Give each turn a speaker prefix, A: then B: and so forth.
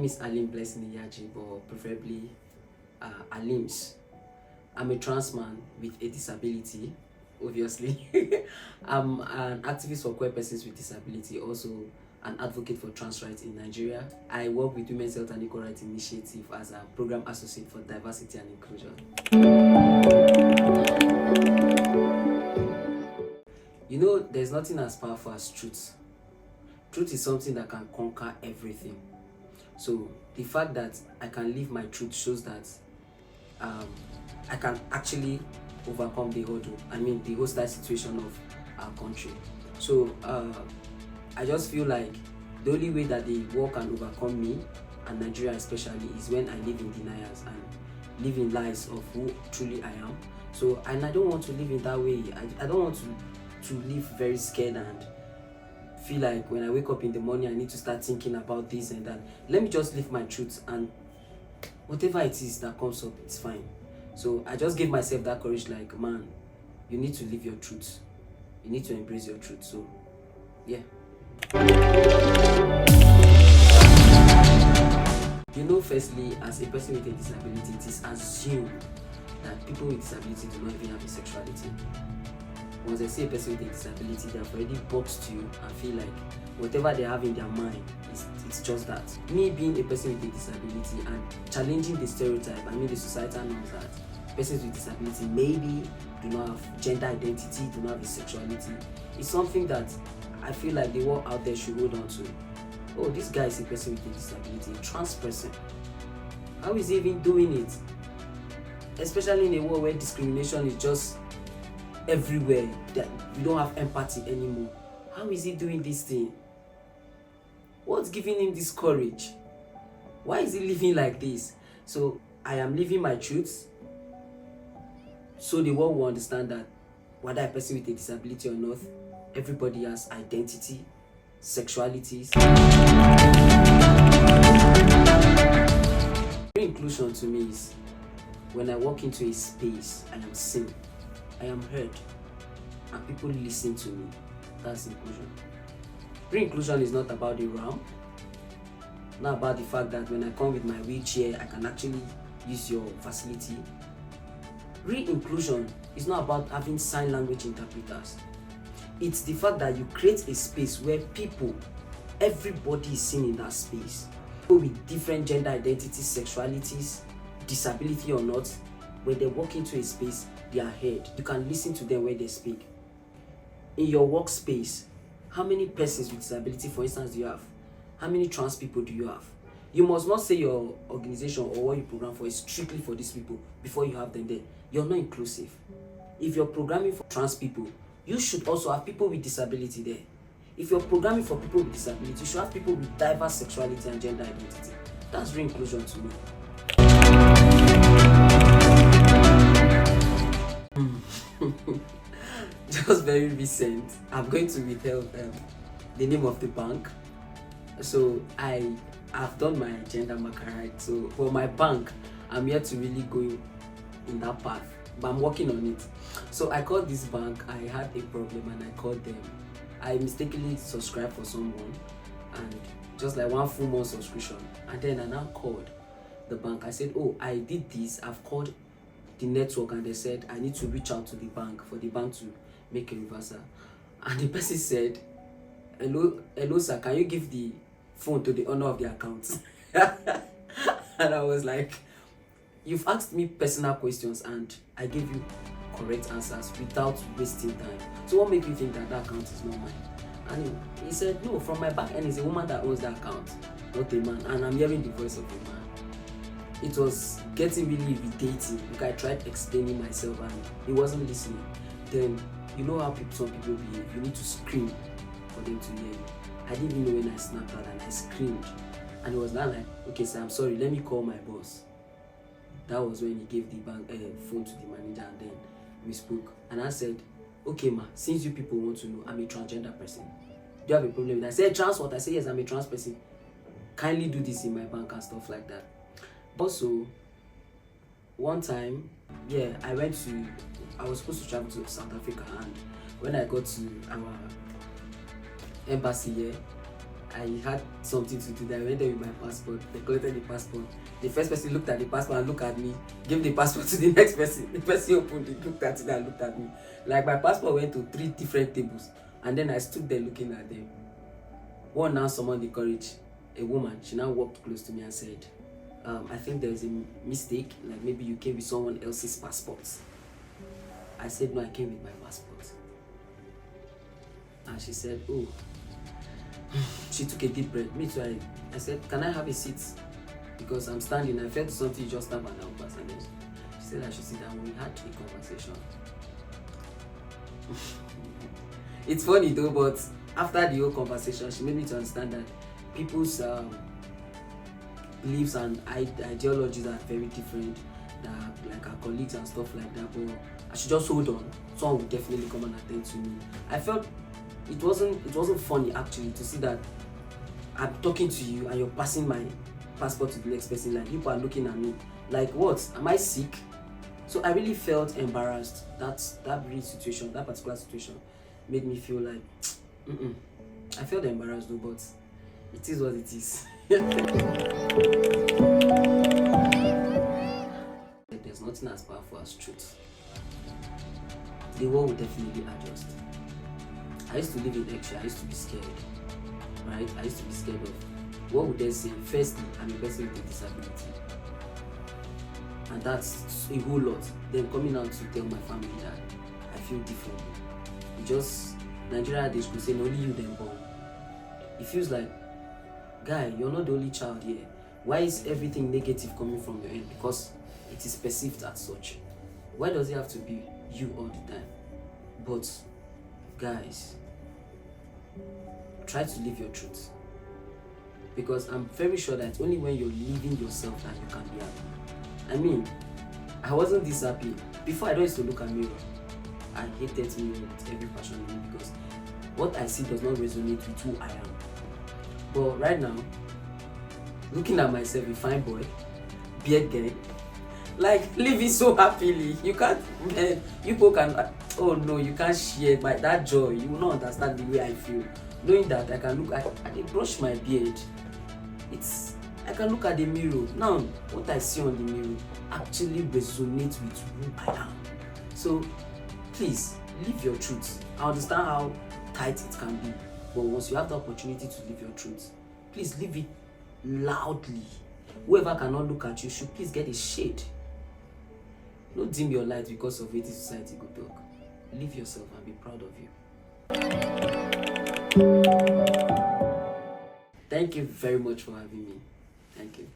A: is Alim Blessing Iyaji, but preferably Alims. I'm a trans man with a disability, obviously. I'm an activist for queer persons with disability, also an advocate for trans rights in Nigeria. I work with Women's Health and Equal Rights Initiative as a program associate for diversity and inclusion. You know, there's nothing as powerful as truth. Truth is something that can conquer everything. So the fact that I can live my truth shows that I can actually overcome the hurdle. The hostile situation of our country. So I just feel like the only way that the war can overcome me, and Nigeria especially, is when I live in denials and live in lies of who truly I am. So, and I don't want to live in that way. I don't want to live very scared and feel like when I wake up in the morning I need to start thinking about this and that. Let me just live my truth, and whatever it is that comes up, it's fine. So I just gave myself that courage, like, man, you need to live your truth. You need to embrace your truth. So yeah. You know, firstly, as a person with a disability, it is assumed that people with disability do not even have a sexuality. Once I say a person with a disability, they have already boxed you and feel like whatever they have in their mind, it's just that. Me being a person with a disability and challenging the stereotype, the societal norms that persons with disability maybe do not have gender identity, do not have a sexuality, is something that I feel like the world out there should hold on to. Oh, this guy is a person with a disability, a trans person. How is he even doing it? Especially in a world where discrimination is just everywhere, that we don't have empathy anymore. How is he doing this thing? What's giving him this courage? Why is he living like this? So I am living my truth, so the world will understand that whether a person with a disability or not, everybody has identity, sexualities. Inclusion to me is when I walk into a space, I am seen, I am heard, and people listen to me. That's inclusion. Re-inclusion is not about the realm, not about the fact that when I come with my wheelchair, I can actually use your facility. Re-inclusion is not about having sign language interpreters. It's the fact that you create a space where everybody is seen in that space. People with different gender identities, sexualities, disability or not, when they walk into a space, they are heard. You can listen to them when they speak. In your workspace, how many persons with disability, for instance, do you have? How many trans people do you have? You must not say your organization or what you program for is strictly for these people before you have them there. You're not inclusive. If you're programming for trans people, you should also have people with disability there. If you're programming for people with disability, you should have people with diverse sexuality and gender identity. That's re-inclusion to me. Just very recent, I'm going to withhold the name of the bank. So I have done my gender marker right. So for my bank, I'm yet to really go in that path, but I'm working on it. So I called this bank. I had a problem and I called them. I mistakenly subscribed for someone, and just like 1 full month subscription, and then I now called the bank. I said, oh, I did this, I've called the network, and they said I need to reach out to the bank for the bank to make a reversal. And the person said, hello sir, can you give the phone to the owner of the account? And I was like, you've asked me personal questions and I gave you correct answers without wasting time. So what makes you think that account is not mine? And he said, no, from my back end, it's a woman that owns the account, not a man. And I'm hearing the voice of a man. It was getting really irritating. I tried explaining myself and he wasn't listening. Then, you know how some people behave. You need to scream for them to hear you. I didn't even know when I snapped out and I screamed. And he was now like, okay sir, I'm sorry, let me call my boss. That was when he gave the bank phone to the manager, and then we spoke. And I said, okay ma, since you people want to know, I'm a transgender person. Do you have a problem with that? I said, trans what? I said, yes, I'm a trans person. Kindly do this in my bank and stuff like that. Also, one time, I was supposed to travel to South Africa, and when I got to our embassy here, I had something to do. That I went there with my passport. They collected the passport. The first person looked at the passport and looked at me, gave the passport to the next person. The person opened it, looked at it and looked at me. Like my passport went to 3 different tables, and then I stood there looking at them. One now summoned the courage. A woman, she now walked close to me and said, I think there's a mistake, like maybe you came with someone else's passport. I said, no, I came with my passport. And she said, oh. She took a deep breath. Me too, I said, can I have a seat? Because I'm standing. I felt something just up and out. And then she said I should sit down. We had a conversation. It's funny though, but after the whole conversation, she made me to understand that people's beliefs and ideologies are very different. That like our colleagues and stuff like that. But I should just hold on. Someone will definitely come and attend to me. I felt it wasn't funny actually to see that I'm talking to you and you're passing my passport to the next person. Like people are looking at me like, what? Am I sick? So I really felt embarrassed. That particular situation made me feel like I felt embarrassed though, but it is what it is. There's nothing as powerful as truth. The world will definitely adjust. I used to live in Extra. I used to be scared, right? I used to be scared of what would they say. Firstly, I'm a person with a disability, and that's a whole lot. Then coming out to tell my family that I feel differently. It just Nigeria they could say only you then born. It feels like, guy, you're not the only child here. Why is everything negative coming from your end? Because it is perceived as such. Why does it have to be you all the time? But guys, try to live your truth, because I'm very sure that only when you're living yourself that you can be happy. I mean, I wasn't this happy before. I don't used to look at mirror. I hated mirror with every passion in me because what I see does not resonate with who I am. But right now, looking at myself, a fine boy, beard guy, like living so happily, you can't, man, you people can, oh no, you can't share by that joy. You will not understand the way I feel. Knowing that I can look, I can brush my beard. I can look at the mirror. Now, what I see on the mirror actually resonates with who I am. So, please, live your truth. I understand how tight it can be, but once you have the opportunity to live your truth, please live it loudly. Whoever cannot look at you should please get a shade. Don't dim your light because of it society go talk. Live yourself and be proud of you. Thank you very much for having me. Thank you.